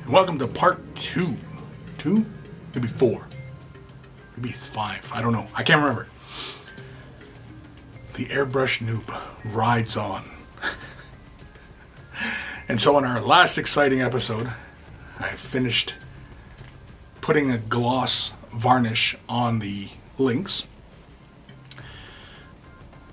and welcome to part 2. 2? Maybe 4. Maybe it's 5. I don't know. I can't remember. The airbrush noob rides on. And so in our last exciting episode, I finished putting a gloss varnish on the Lynx.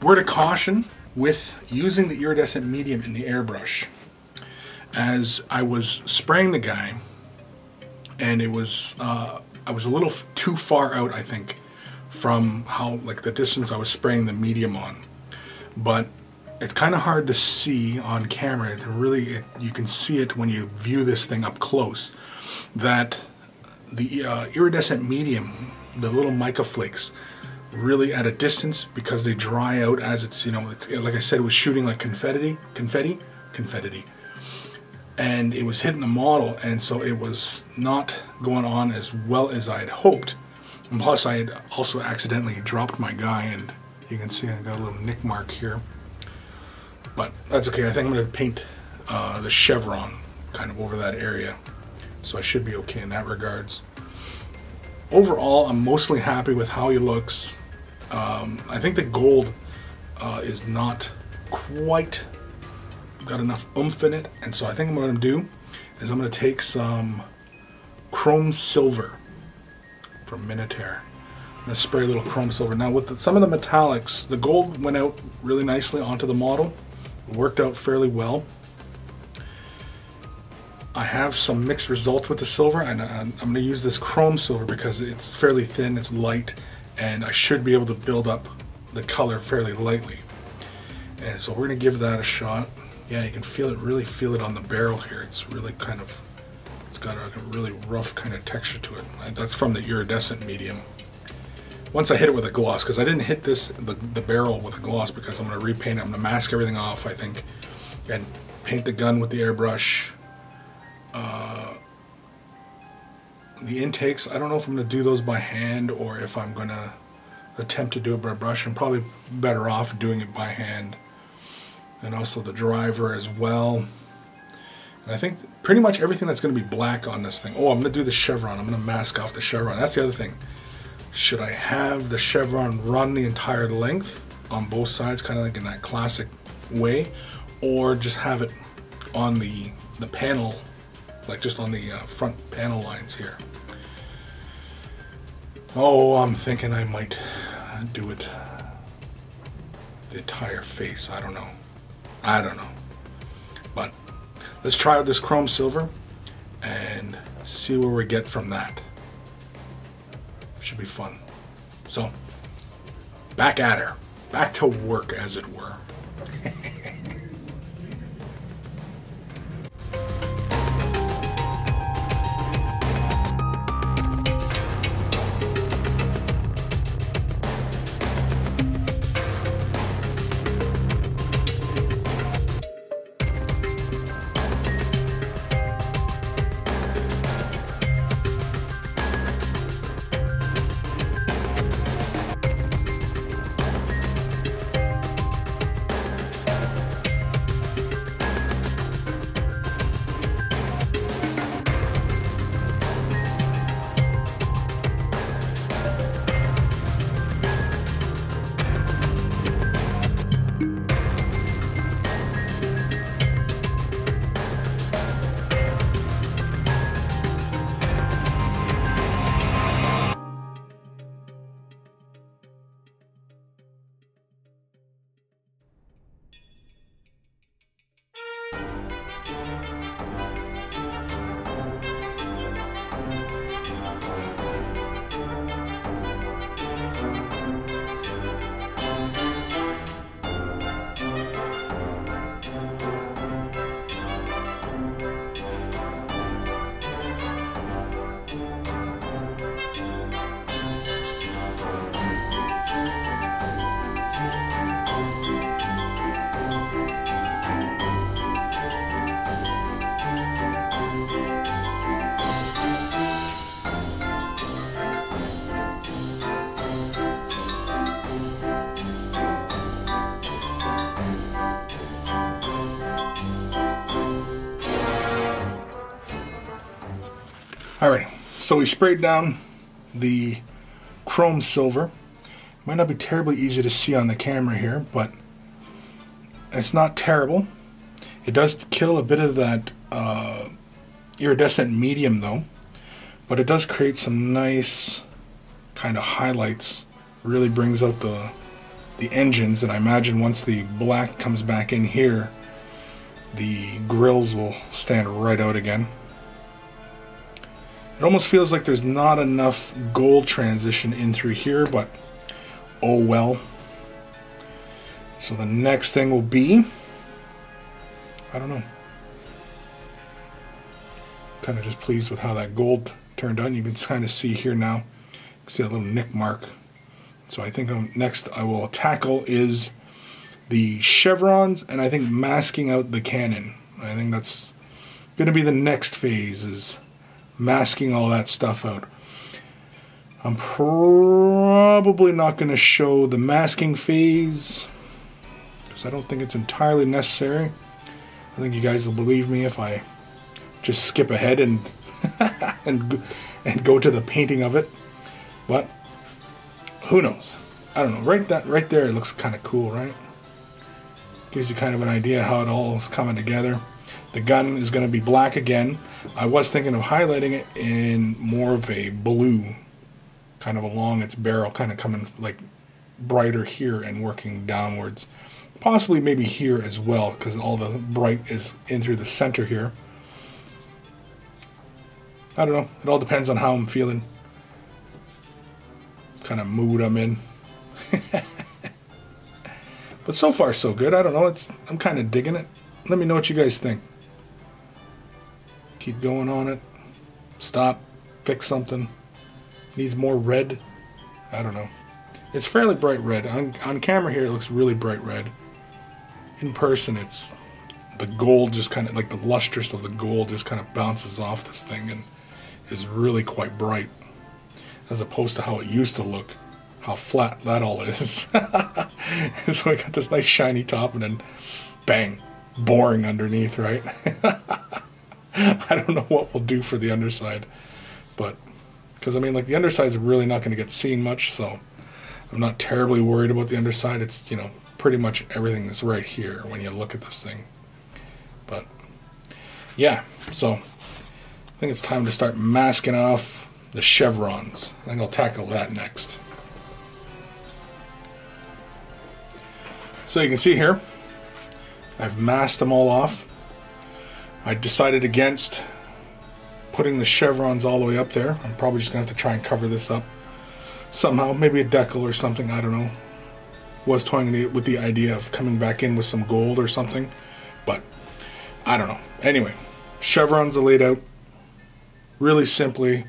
Word of caution with using the iridescent medium in the airbrush. As I was spraying the guy, and it was I was a little too far out, I think, from how the distance I was spraying the medium on. But it's kind of hard to see on camera. You can see it when you view this thing up close, that the iridescent medium, the little mica flakes, really at a distance, because they dry out as it's, like I said, it was shooting like confetti, and it was hitting the model, and so it was not going on as well as I had hoped. And plus I had also accidentally dropped my guy, and you can see I got a little nick mark here, but that's okay. I think I'm going to paint the chevron kind of over that area, so I should be okay in that regards. Overall, I'm mostly happy with how he looks. I think the gold is not quite got enough oomph in it, and so I think what I'm going to do is I'm going to take some chrome silver from Minotaur. I'm going to spray a little chrome silver. Now with some of the metallics, the gold went out really nicely onto the model. It worked out fairly well. I have some mixed results with the silver, and I'm going to use this chrome silver because it's fairly thin, it's light, and I should be able to build up the color fairly lightly. And so we're going to give that a shot. Yeah, you can really feel it on the barrel here. It's really it's got a really rough kind of texture to it. That's from the iridescent medium. Once I hit it with a gloss, because I didn't hit the barrel with a gloss because I'm going to repaint it. I'm going to mask everything off, I think, and paint the gun with the airbrush. The intakes, I don't know if I'm going to do those by hand or if I'm going to attempt to do it by brush. I'm probably better off doing it by hand. And also the driver as well. And I think pretty much everything that's going to be black on this thing. Oh, I'm going to do the chevron. I'm going to mask off the chevron. That's the other thing. Should I have the chevron run the entire length on both sides, kind of like in that classic way, or just have it on the panel, like just on the front panel lines here? Oh, I'm thinking I might do it the entire face. I don't know. But let's try out this chrome silver and see where we get from that. Should be fun. So, back at her. Back to work, as it were. Alright, so we sprayed down the chrome silver. Might not be terribly easy to see on the camera here, but it's not terrible. It does kill a bit of that iridescent medium though, but it does create some nice kind of highlights. Really brings out the engines, and I imagine once the black comes back in here, the grills will stand right out again. It almost feels like there's not enough gold transition in through here, but oh well. So the next thing will be, I don't know. Kind of just pleased with how that gold turned out. You can kind of see here now. You can see that little nick mark. So I think next I will tackle is the chevrons, and I think masking out the cannon. I think that's going to be the next phase, is masking all that stuff out. I'm probably not going to show the masking phase because I don't think it's entirely necessary. I think you guys will believe me if I just skip ahead and and go to the painting of it. But who knows? I don't know. Right there, it looks kind of cool, right? Gives you kind of an idea how it all is coming together. The gun is going to be black again. I was thinking of highlighting it in more of a blue, kind of along its barrel, kind of coming like brighter here and working downwards. Possibly maybe here as well, because all the bright is in through the center here. I don't know. It all depends on how I'm feeling. Kind of mood I'm in. But so far so good. I don't know. I'm kind of digging it. Let me know what you guys think. Keep going on it. Stop. Fix something. Needs more red. I don't know. It's fairly bright red. On camera here it looks really bright red. In person it's the gold just kind of like the lustrous of the gold just kind of bounces off this thing and is really quite bright, as opposed to how it used to look, how flat that all is. So I got this nice shiny top and then bang, boring underneath, right? I don't know what we'll do for the underside, but because I mean, like, the underside's really not going to get seen much, so I'm not terribly worried about the underside. It's, you know, pretty much everything is right here when you look at this thing. But yeah, so I think it's time to start masking off the chevrons. I think I'll tackle that next. So you can see here, I've masked them all off. I decided against putting the chevrons all the way up there. I'm probably just going to have to try and cover this up somehow. Maybe a decal or something, I don't know. Was toying with the idea of coming back in with some gold or something, but I don't know. Anyway, chevrons are laid out really simply,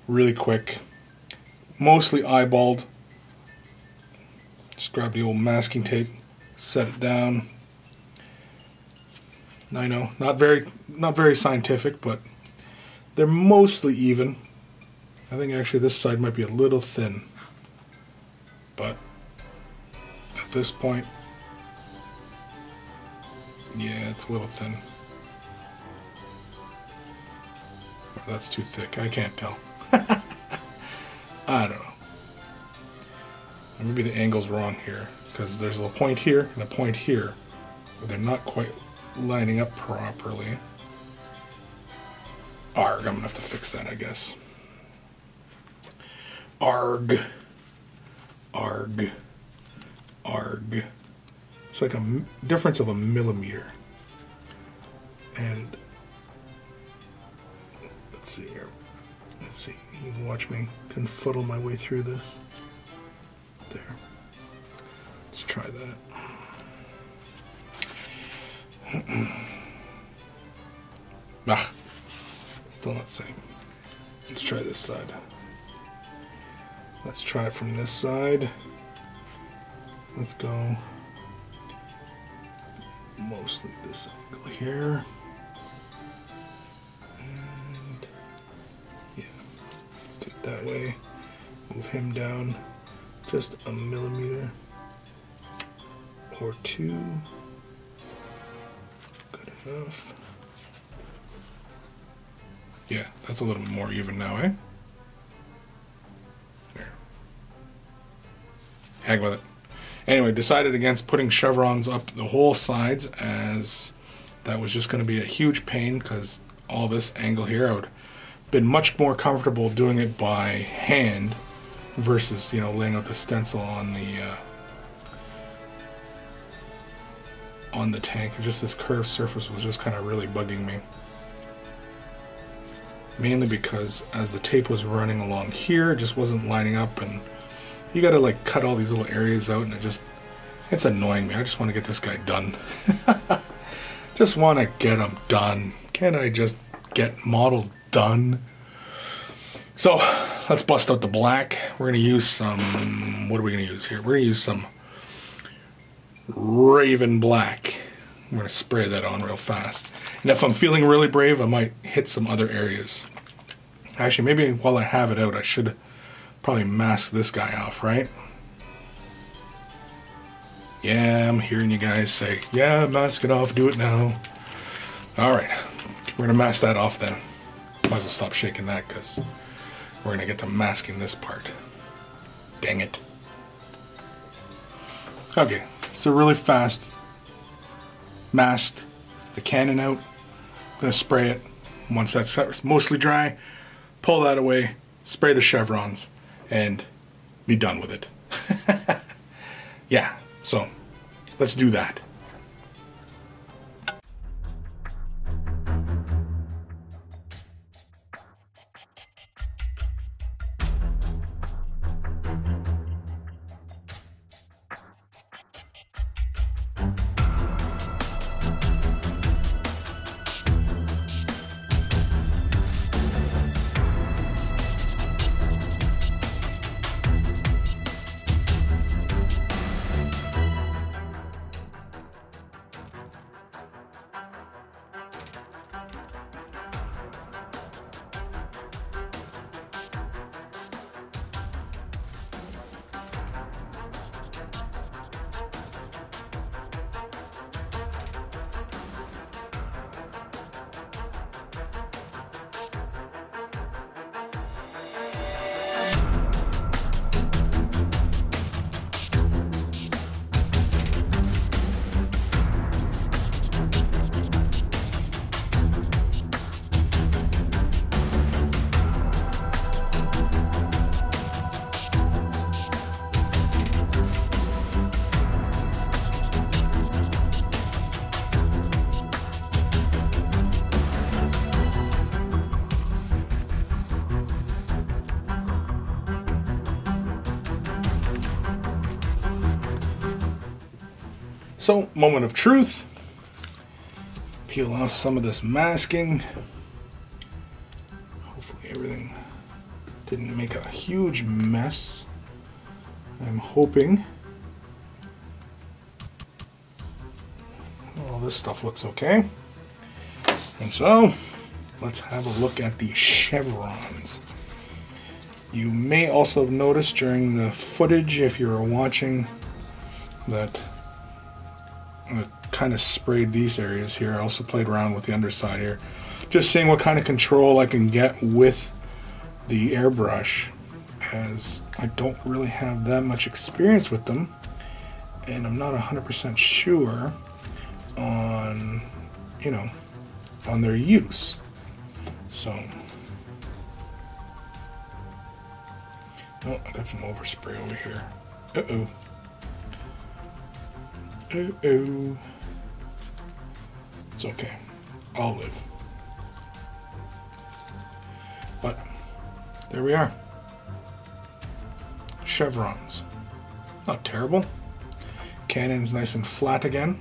really quick, mostly eyeballed. Just grab the old masking tape, set it down. I know, not very scientific, but they're mostly even. I think actually this side might be a little thin, but at this point, yeah, it's a little thin. That's too thick. I can't tell. I don't know. Maybe the angle's wrong here, because there's a point here and a point here, but they're not quite lining up properly. Arg, I'm gonna have to fix that, I guess. Arg. Arg. Arg. It's like a difference of a millimeter. And let's see here. Let's see. You can watch me confuddle my way through this. There. Let's try that. Ah, still not the same. Let's try this side. Let's try it from this side. Let's go mostly this angle here. And yeah, let's do it that way. Move him down just a millimeter or two. Good enough. Yeah, that's a little bit more even now, eh? There. Heck with it. Anyway, decided against putting chevrons up the whole sides, as that was just going to be a huge pain, because all this angle here, I would have been much more comfortable doing it by hand versus, you know, laying out the stencil on the tank. Just this curved surface was just kind of really bugging me. Mainly because as the tape was running along here, it just wasn't lining up, and you gotta like cut all these little areas out, and it's annoying me. I just want to get this guy done. Just want to get him done. Can't I just get models done? So let's bust out the black. We're gonna use some, what are we gonna use here? We're gonna use some Raven Black. I'm gonna spray that on real fast. And if I'm feeling really brave, I might hit some other areas. Actually, maybe while I have it out, I should probably mask this guy off, right? Yeah, I'm hearing you guys say, yeah, mask it off, do it now. Alright, we're gonna mask that off then. Might as well stop shaking that, because we're gonna get to masking this part. Dang it. Okay, so really fast, masked the cannon out. I'm gonna spray it. Once that's mostly dry, pull that away, spray the chevrons, and be done with it. Yeah, so let's do that. So, moment of truth. Peel off some of this masking. Hopefully everything didn't make a huge mess. I'm hoping. All this stuff looks okay. And so, let's have a look at the chevrons. You may also have noticed during the footage, if you were watching, that I kind of sprayed these areas here. I also played around with the underside here, just seeing what kind of control I can get with the airbrush, as I don't really have that much experience with them, and I'm not 100% sure on, you know, on their use. So, oh, I got some overspray over here. Uh-oh. Uh-oh. It's okay. I'll live. But there we are. Chevrons. Not terrible. Cannon's nice and flat again,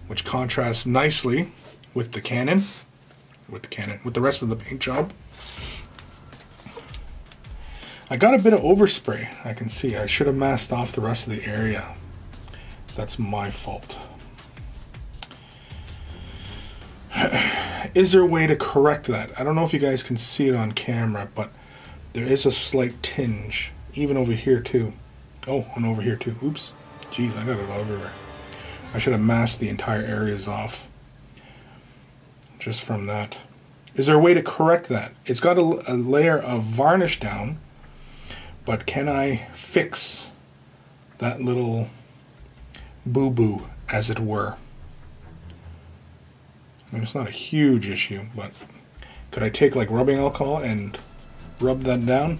which contrasts nicely with the cannon. With the rest of the paint job. I got a bit of overspray, I can see. I should have masked off the rest of the area. That's my fault. Is there a way to correct that? I don't know if you guys can see it on camera, but there is a slight tinge, even over here too. Oh, and over here too. Oops. Jeez, I got it all everywhere. I should have masked the entire areas off just from that. Is there a way to correct that? It's got a layer of varnish down, but can I fix that little boo-boo, as it were? I mean, it's not a huge issue, but could I take like rubbing alcohol and rub that down?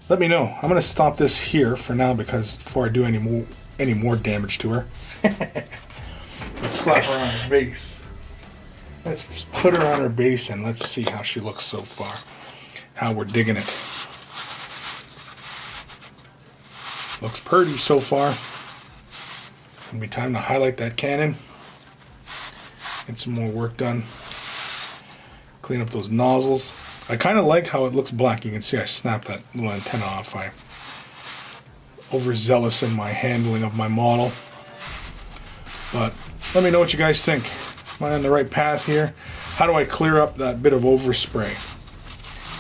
Let me know. I'm going to stop this here for now because before I do any more damage to her. Let's slap her on her base. Let's put her on her base and let's see how she looks so far. How we're digging it. Looks pretty so far. It'll be time to highlight that cannon. Get some more work done. Clean up those nozzles. I kind of like how it looks black. You can see I snapped that little antenna off. I'm overzealous in my handling of my model. But let me know what you guys think. Am I on the right path here? How do I clear up that bit of overspray?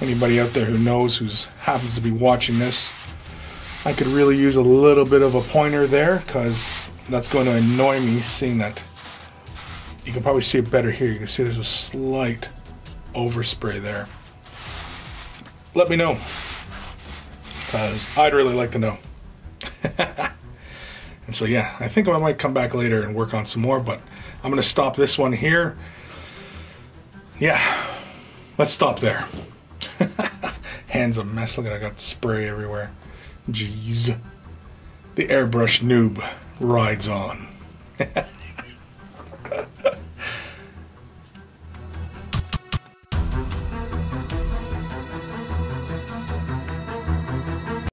Anybody out there who knows, who happens to be watching this, I could really use a little bit of a pointer there, because that's going to annoy me, seeing that. You can probably see it better here. You can see there's a slight overspray there. Let me know, because I'd really like to know. And so yeah, I think I might come back later and work on some more, but I'm going to stop this one here. Yeah, let's stop there. Hand's a mess. Look at, I got spray everywhere. Jeez. The airbrush noob rides on.